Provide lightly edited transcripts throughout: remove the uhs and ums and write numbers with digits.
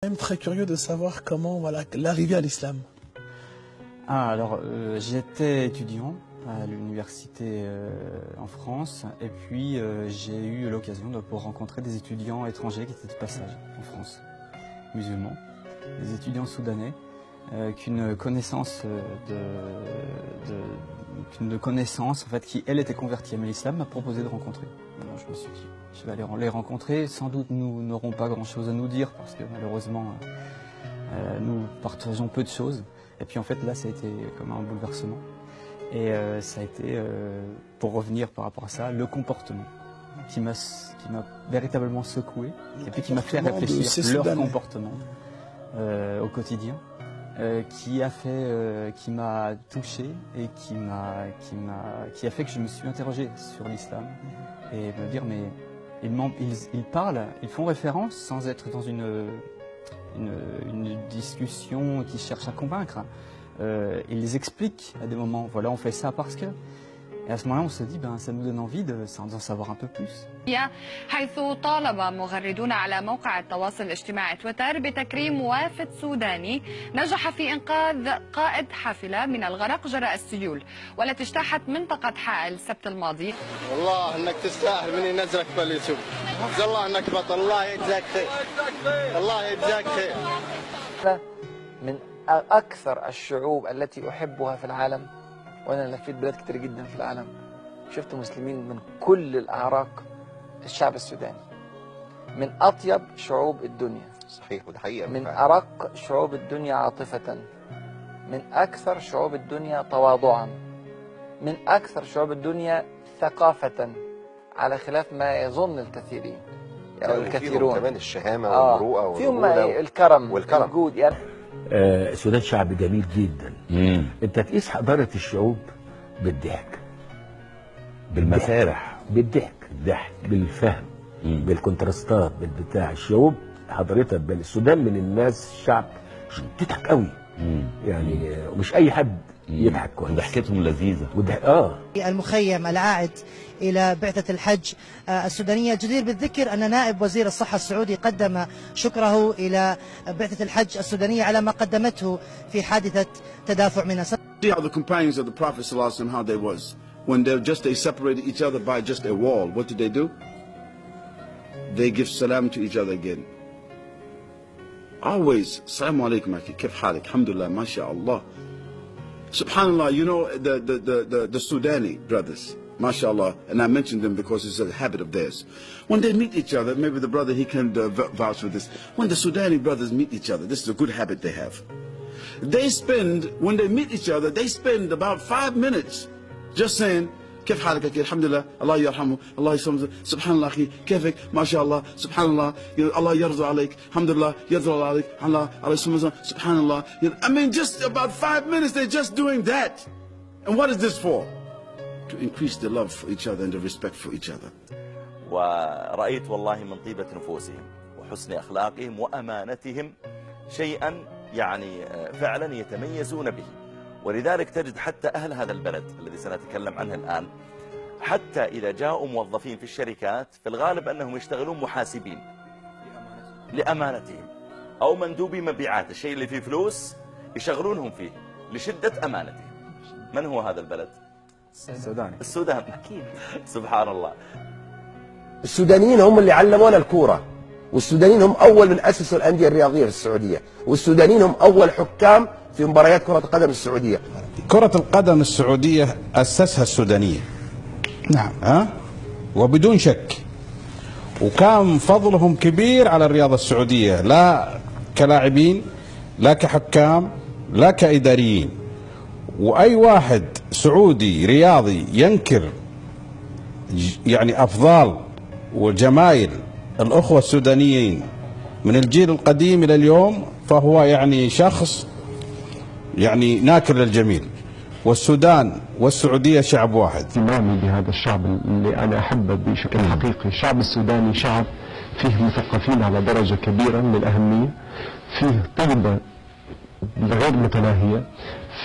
même très curieux de savoir comment voilà l'arrivée à l'islam. Ah, alors j'étais étudiant à l'université en France et puis j'ai eu l'occasion de pouvoir rencontrer des étudiants étrangers qui étaient de passage en France, musulmans, des étudiants soudanais qu'une connaissance en fait qui elle était convertie à l'islam m'a proposé de rencontrer. Alors, je me suis dit je vais aller les rencontrer, sans doute nous n'aurons pas grand chose à nous dire parce que malheureusement nous partageons peu de choses. Et puis en fait là ça a été comme un bouleversement et ça a été pour revenir par rapport à ça le comportement qui m'a véritablement secoué et puis qui m'a fait réfléchir leur comportement au quotidien qui m'a touché et qui a fait que je me suis interrogé sur l'islam et me dire mais ils parlent, ils font référence sans être dans une discussion qui cherche à convaincre. Ils les expliquent à des moments, voilà on fait ça parce que. Et à ce moment-là on se dit, ça nous donne envie d'en savoir un peu plus. حيث طالب مغردون على موقع التواصل الاجتماعي تويتر بتكريم وافد سوداني نجح في إنقاذ قائد حافلة من الغرق جراء السيول والتي اجتاحت منطقة حائل السبت الماضي. والله انك تستاهل من ينزلك باليوتيوب. والله انك بطل، الله يجزاك خير. الله يجزاك خير. من أكثر الشعوب التي أحبها في العالم، وأنا لفيت بلاد كتير جدا في العالم، شفت مسلمين من كل الأعراق. الشعب السوداني من أطيب شعوب الدنيا، صحيح وده حقيقة، من أرق شعوب الدنيا عاطفة، من أكثر شعوب الدنيا تواضعا، من أكثر شعوب الدنيا ثقافة، على خلاف ما يظن الكثيرين أو الكثيرون. كمان الشهامة والمروءة فيهم الكرم والجود يعني. السودان شعب جميل جدا. انت تقيس حضارة الشعوب بالضحك، بالمسارح، بالضحك، بالفهم، بالكونتراستات، بالبتاع. الشعوب حضرتها السودان من الناس شعب بتضحك قوي يعني، ومش اي حد يضحك كويس، ضحكتهم لذيذه المخيم العائد إلى بعثة الحج السودانية، جدير بالذكر أن نائب وزير الصحة السعودي قدم شكره إلى بعثة الحج السودانية على ما قدمته في حادثة تدافع منى. See how the companions of the Prophet ﷺ, how they was. When they separated each other by just a wall, what did they do? They give salam to each other again. Always, Assalamu alaikum, kif halik, alhamdulillah, mashallah. Subhanallah, you know the Sudani brothers, mashallah, and I mentioned them because it's a habit of theirs. When they meet each other, maybe the brother, he can vouch for this. When the Sudani brothers meet each other, this is a good habit they have. When they meet each other, they spend about 5 minutes just saying, كيف حالك أخي الحمد لله الله يرحمه الله يسلمه سبحان الله أخي كيفك ما شاء الله سبحان الله الله يرضى عليك الحمد لله يرضى عليك الله يسلمه سبحان الله. I mean, just about 5 minutes they're just doing that. And what is this for? To increase the love for each other and the respect for each other. ورأيت والله من طيبة نفوسهم وحسن أخلاقهم وأمانتهم شيئا يعني فعلا يتميزون به. ولذلك تجد حتى أهل هذا البلد الذي سنتكلم عنه الآن، حتى إذا جاءوا موظفين في الشركات في الغالب أنهم يشتغلون محاسبين لأمانتهم، أو مندوبي مبيعات، الشيء اللي فيه فلوس يشغلونهم فيه لشدة أمانتهم. من هو هذا البلد؟ السودان أكيد. سبحان الله. السودانيين هم اللي علمونا الكورة، والسودانيين هم أول من أسسوا الأندية الرياضية في السعودية، والسودانيين هم أول حكام في مباريات كرة القدم السعودية. كرة القدم السعودية أسسها السودانية. نعم. وبدون شك. وكان فضلهم كبير على الرياضة السعودية، لا كلاعبين، لا كحكام، لا كإداريين. وأي واحد سعودي رياضي ينكر يعني أفضال وجمايل الأخوة السودانيين من الجيل القديم إلى اليوم فهو يعني شخص يعني ناكر للجميل. والسودان والسعودية شعب واحد. اهتمامي بهذا الشعب اللي أنا أحبه بشكل حقيقي، الشعب السوداني شعب فيه مثقفين على درجة كبيرة من الأهمية، فيه طيبة غير متناهية،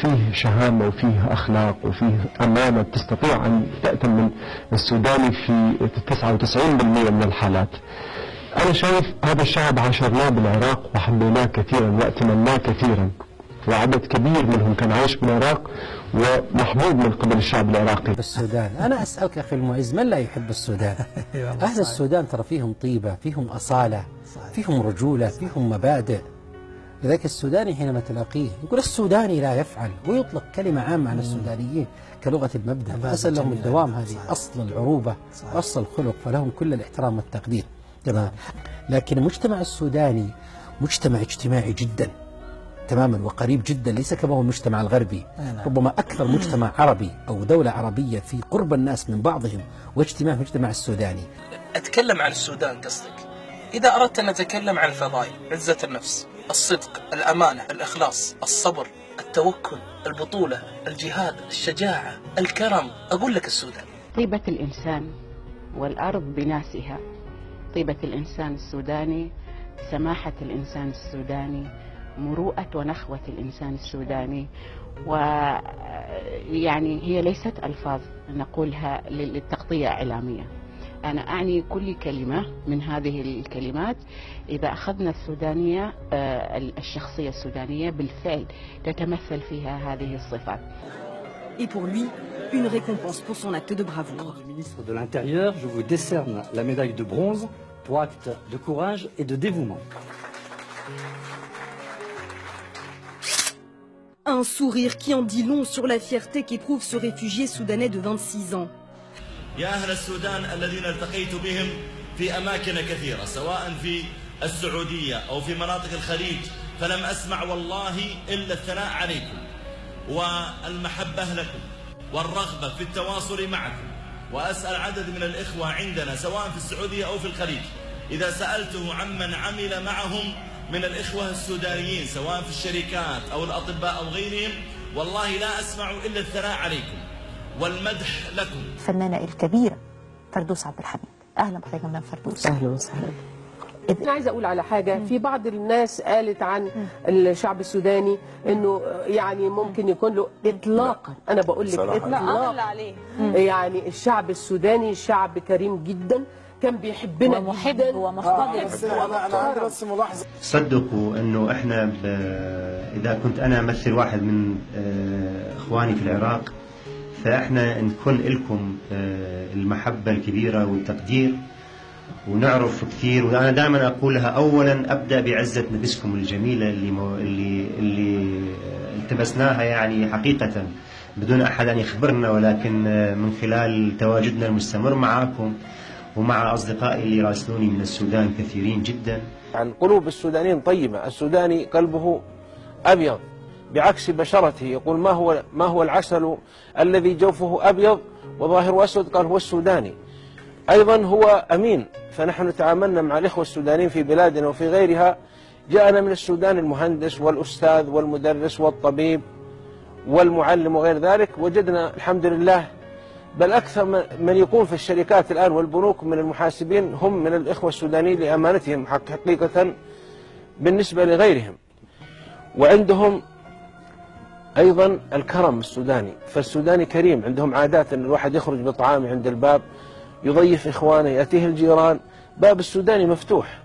فيه شهامة وفيه أخلاق وفيه أمانة تستطيع أن تأتمن السوداني في 99% من الحالات. أنا شايف هذا الشعب عاشرناه بالعراق وحبيناه كثيرا وأتمناه كثيرا، وعدد كبير منهم كان عايش بالعراق ومحبوب من قبل الشعب العراقي. السودان، أنا أسألك أخي المعز، من لا يحب السودان؟ أهل السودان ترى فيهم طيبة، فيهم أصالة، فيهم رجولة، فيهم مبادئ. لذلك السوداني حينما تلاقيه يقول السوداني لا يفعل، ويطلق كلمة عامة عن السودانيين كلغة المبدأ. أسأل لهم الدوام، هذه أصل العروبة وأصل الخلق، فلهم كل الاحترام والتقدير. تمام. لكن المجتمع السوداني مجتمع اجتماعي جدا تماما وقريب جدا، ليس كما هو المجتمع الغربي. ربما أكثر مجتمع عربي أو دولة عربية في قرب الناس من بعضهم واجتماع المجتمع السوداني. أتكلم عن السودان قصدك. إذا أردت أن نتكلم عن الفضائل، عزة النفس، الصدق، الأمانة، الإخلاص، الصبر، التوكل، البطولة، الجهاد، الشجاعة، الكرم، أقول لك السودان. طيبة الإنسان والأرض بناسها، طيبة الإنسان السوداني، سماحة الإنسان السوداني، مروءة ونخوة الإنسان السوداني. ويعني هي ليست ألفاظ نقولها للتغطية إعلامية، أنا أعني كل كلمة من هذه الكلمات إذا أخذنا السودانية، الشخصية السودانية بالفعل تتمثل فيها هذه الصفات. Et pour lui, une récompense pour son acte de bravoure. Du ministre de l'Intérieur, je vous décerne la médaille de bronze pour acte de courage et de dévouement. Un sourire qui en dit long sur la fierté qu'éprouve ce réfugié soudanais de 26 ans. يا أهل السودان الذين التقيت بهم في أماكن كثيرة سواء في السعودية أو في مناطق الخليج، فلم أسمع والله إلا الثناء عليكم والمحبة لكم والرغبة في التواصل معكم. وأسأل عدد من الإخوة عندنا سواء في السعودية أو في الخليج، إذا سألته عمن عمل معهم من الإخوة السودانيين سواء في الشركات أو الأطباء أو غيرهم، والله لا أسمع إلا الثناء عليكم والمدح لكم. الفنانة الكبيرة فردوس عبد الحميد، أهلا بحضرتك مدام فردوس. أهلا وسهلا. أنا عايزة أقول على حاجة. في بعض الناس قالت عن الشعب السوداني إنه يعني ممكن يكون له إطلاقا، أنا بقول لك إطلاقا يعني الشعب السوداني شعب كريم جدا، كان بيحبنا ومحب ومحتضن. أنا عندي بس ملاحظة. صدقوا إنه إحنا إذا كنت أنا أمثل واحد من إخواني في العراق، فإحنا نكون لكم المحبة الكبيرة والتقدير، ونعرف كثير. وأنا دائما أقولها، أولا أبدأ بعزة نفسكم الجميلة اللي التبسناها يعني حقيقة بدون أحد أن يخبرنا، ولكن من خلال تواجدنا المستمر معكم ومع أصدقائي اللي راسلوني من السودان كثيرين جدا. عن قلوب السودانيين طيبة. السوداني قلبه أبيض بعكس بشرته. يقول ما هو العسل الذي جوفه أبيض وظاهره أسود؟ قال هو السوداني. أيضا هو أمين. فنحن تعاملنا مع الإخوة السودانيين في بلادنا وفي غيرها. جاءنا من السودان المهندس والأستاذ والمدرس والطبيب والمعلم وغير ذلك، وجدنا الحمد لله بل أكثر من يكون في الشركات الآن والبنوك من المحاسبين هم من الإخوة السودانيين لأمانتهم حقيقة بالنسبة لغيرهم. وعندهم أيضا الكرم السوداني، فالسوداني كريم. عندهم عادات أن الواحد يخرج بطعام عند الباب، يضيف إخوانه، يأتيه الجيران، باب السوداني مفتوح.